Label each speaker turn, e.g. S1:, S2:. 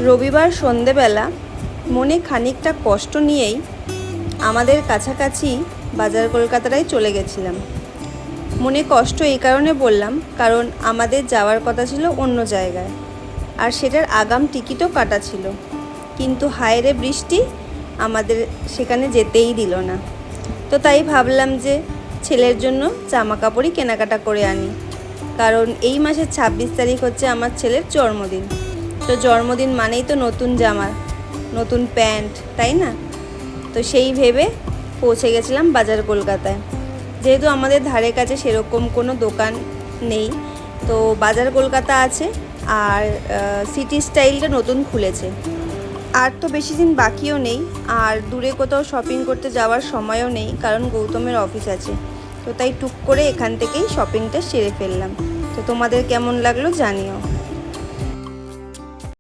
S1: রবিবার সন্ধেবেলা মনে খানিকটা কষ্ট নিয়েই আমাদের কাছাকাছি বাজার কলকাতায় চলে গেছিলাম। মনে কষ্ট এই কারণে বললাম, কারণ আমাদের যাওয়ার কথা ছিল অন্য জায়গায়, আর সেটার আগাম টিকিটও কাটা ছিল, কিন্তু হায়রে বৃষ্টি আমাদের সেখানে যেতেই দিল না। তো তাই ভাবলাম যে ছেলের জন্য জামা কাপড়ই কেনাকাটা করে আনি, কারণ এই মাসের 26 তারিখ হচ্ছে আমার ছেলের জন্মদিন। তো জন্মদিন মানেই তো নতুন জামা, নতুন প্যান্ট, তাই না? তো সেই ভেবে পৌঁছে গেছিলাম বাজার কলকাতায়। যেহেতু আমাদের ধারে কাছে সেরকম কোনো দোকান নেই, তো বাজার কলকাতা আছে, আর সিটি স্টাইলটা নতুন খুলেছে। আর তো বেশি দিন বাকিও নেই, আর দূরে কোথাও শপিং করতে যাওয়ার সময়ও নেই, কারণ গৌতমের অফিস আছে। তো তাই টুক করে এখান থেকেই শপিংটা সেরে ফেললাম। তো তোমাদের কেমন লাগলো জানিও।